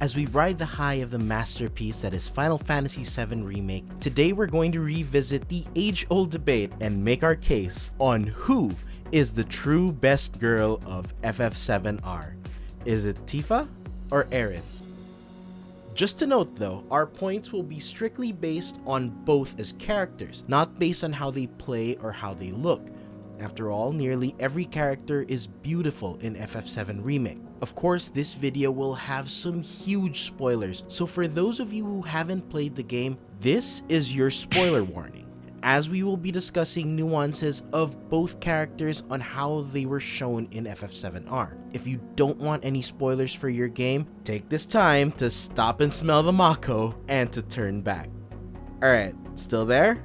As we ride the high of the masterpiece that is Final Fantasy VII Remake, today we're going to revisit the age-old debate and make our case on who is the true best girl of FF7R. Is it Tifa or Aerith? Just to note though, our points will be strictly based on both as characters, not based on how they play or how they look. After all, nearly every character is beautiful in FF7 Remake. Of course, this video will have some huge spoilers, so for those of you who haven't played the game, this is your spoiler warning, as we will be discussing nuances of both characters on how they were shown in FF7R. If you don't want any spoilers for your game, take this time to stop and smell the Mako and to turn back. Alright, still there?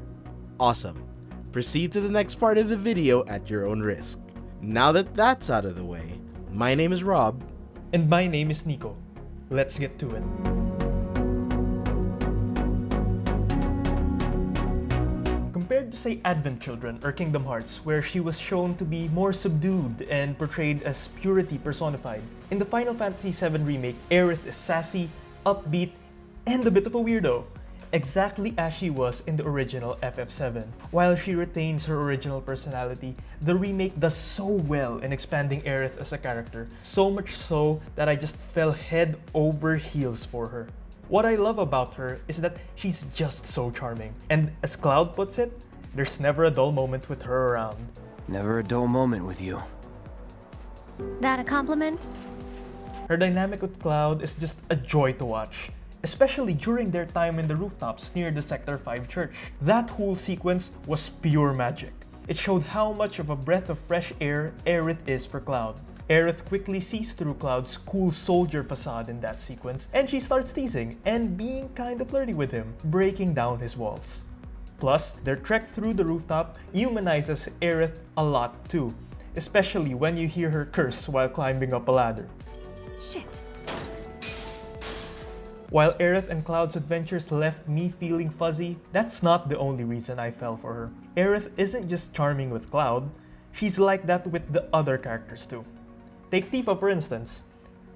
Awesome. Proceed to the next part of the video at your own risk. Now that that's out of the way, my name is Rob. And my name is Nico. Let's get to it. Compared to say Advent Children or Kingdom Hearts, where she was shown to be more subdued and portrayed as purity personified, in the Final Fantasy VII Remake, Aerith is sassy, upbeat, and a bit of a weirdo, exactly as she was in the original FF7. While she retains her original personality, the remake does so well in expanding Aerith as a character, so much so that I just fell head over heels for her. What I love about her is that she's just so charming, and as Cloud puts it, there's never a dull moment with her around. Never a dull moment with you. That a compliment? Her dynamic with Cloud is just a joy to watch, especially during their time in the rooftops near the Sector 5 church. That whole sequence was pure magic. It showed how much of a breath of fresh air Aerith is for Cloud. Aerith quickly sees through Cloud's cool soldier facade in that sequence, and she starts teasing and being kinda flirty with him, breaking down his walls. Plus, their trek through the rooftop humanizes Aerith a lot too, especially when you hear her curse while climbing up a ladder. Shit. While Aerith and Cloud's adventures left me feeling fuzzy, that's not the only reason I fell for her. Aerith isn't just charming with Cloud, she's like that with the other characters too. Take Tifa for instance.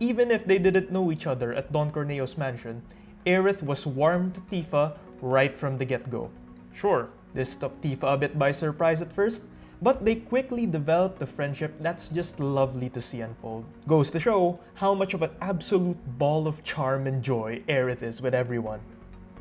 Even if they didn't know each other at Don Corneo's mansion, Aerith was warm to Tifa right from the get-go. Sure, this took Tifa a bit by surprise at first, but they quickly developed a friendship that's just lovely to see unfold. Goes to show how much of an absolute ball of charm and joy Aerith is with everyone.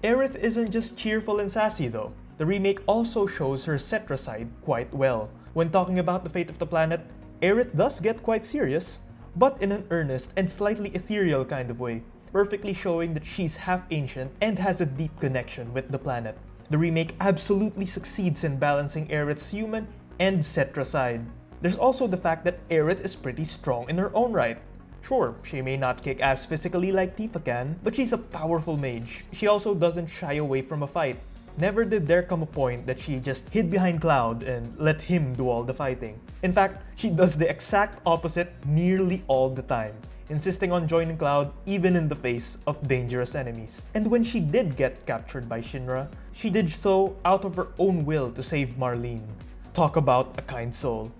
Aerith isn't just cheerful and sassy though. The remake also shows her Cetra side quite well. When talking about the fate of the planet, Aerith does get quite serious, but in an earnest and slightly ethereal kind of way, perfectly showing that she's half ancient and has a deep connection with the planet. The remake absolutely succeeds in balancing Aerith's human and Cetra side. There's also the fact that Aerith is pretty strong in her own right. Sure, she may not kick ass physically like Tifa can, but she's a powerful mage. She also doesn't shy away from a fight. Never did there come a point that she just hid behind Cloud and let him do all the fighting. In fact, she does the exact opposite nearly all the time, insisting on joining Cloud even in the face of dangerous enemies. And when she did get captured by Shinra, she did so out of her own will to save Marlene. Talk about a kind soul.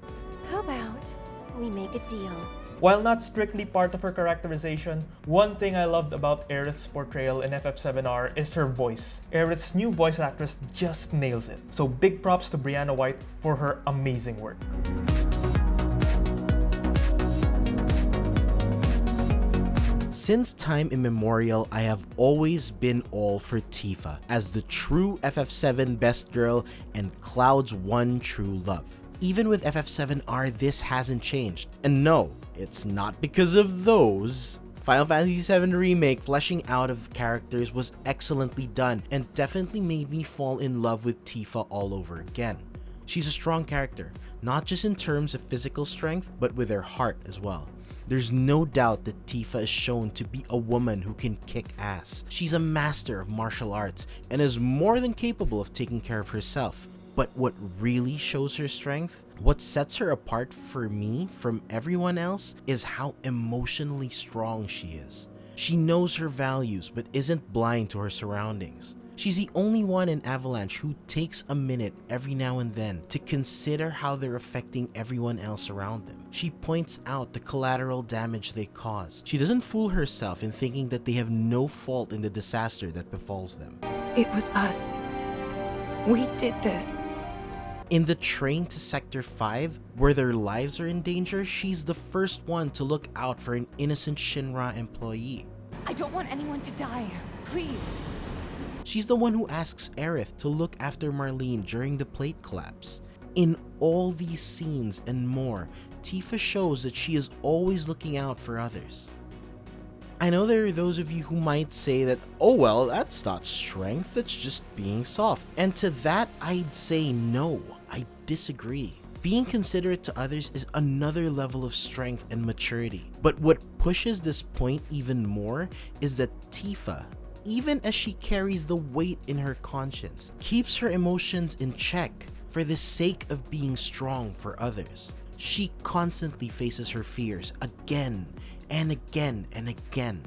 How about we make a deal? While not strictly part of her characterization, one thing I loved about Aerith's portrayal in FF7R is her voice. Aerith's new voice actress just nails it, so big props to Brianna White for her amazing work. Since time immemorial, I have always been all for Tifa as the true FF7 best girl and Cloud's one true love. Even with FF7R, this hasn't changed. And no, it's not because of those. Final Fantasy VII Remake fleshing out of characters was excellently done and definitely made me fall in love with Tifa all over again. She's a strong character, not just in terms of physical strength, but with her heart as well. There's no doubt that Tifa is shown to be a woman who can kick ass. She's a master of martial arts and is more than capable of taking care of herself. But what really shows her strength, what sets her apart for me from everyone else, is how emotionally strong she is. She knows her values but isn't blind to her surroundings. She's the only one in Avalanche who takes a minute every now and then to consider how they're affecting everyone else around them. She points out the collateral damage they cause. She doesn't fool herself in thinking that they have no fault in the disaster that befalls them. It was us. We did this. In the train to Sector 5, where their lives are in danger, she's the first one to look out for an innocent Shinra employee. I don't want anyone to die. Please. She's the one who asks Aerith to look after Marlene during the plate collapse. In all these scenes and more, Tifa shows that she is always looking out for others. I know there are those of you who might say that, oh well, that's not strength, that's just being soft. And to that, I'd say no, I disagree. Being considerate to others is another level of strength and maturity. But what pushes this point even more is that Tifa, even as she carries the weight in her conscience, keeps her emotions in check for the sake of being strong for others. She constantly faces her fears again and again and again.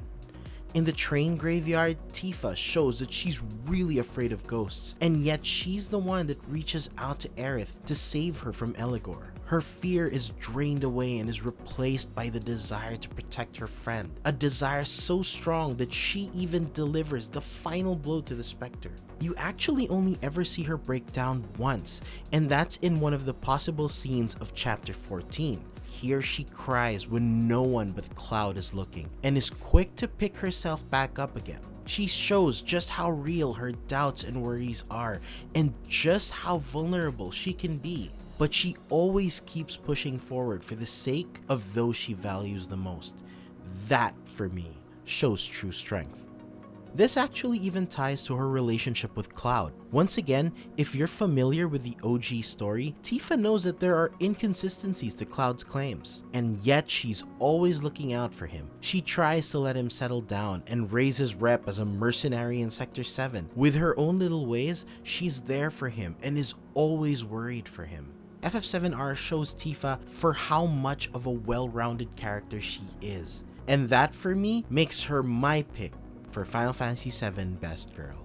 In the train graveyard, Tifa shows that she's really afraid of ghosts, and yet she's the one that reaches out to Aerith to save her from Eligor. Her fear is drained away and is replaced by the desire to protect her friend, a desire so strong that she even delivers the final blow to the Spectre. You actually only ever see her break down once, and that's in one of the possible scenes of Chapter 14. Here she cries when no one but Cloud is looking, and is quick to pick herself back up again. She shows just how real her doubts and worries are, and just how vulnerable she can be. But she always keeps pushing forward for the sake of those she values the most. That, for me, shows true strength. This actually even ties to her relationship with Cloud. Once again, if you're familiar with the OG story, Tifa knows that there are inconsistencies to Cloud's claims, and yet she's always looking out for him. She tries to let him settle down and raise his rep as a mercenary in Sector 7. With her own little ways, she's there for him and is always worried for him. FF7R shows Tifa for how much of a well-rounded character she is, and that for me makes her my pick for Final Fantasy VII Best Girl.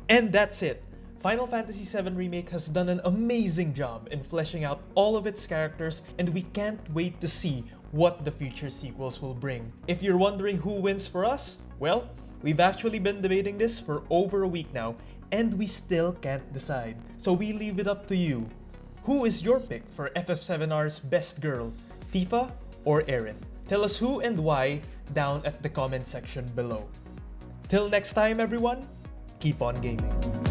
And that's it. Final Fantasy VII Remake has done an amazing job in fleshing out all of its characters, and we can't wait to see what the future sequels will bring. If you're wondering who wins for us, well, we've actually been debating this for over a week now, and we still can't decide. So we leave it up to you. Who is your pick for FF7R's Best Girl, Tifa or Aerith? Tell us who and why down at the comment section below. Till next time everyone, keep on gaming.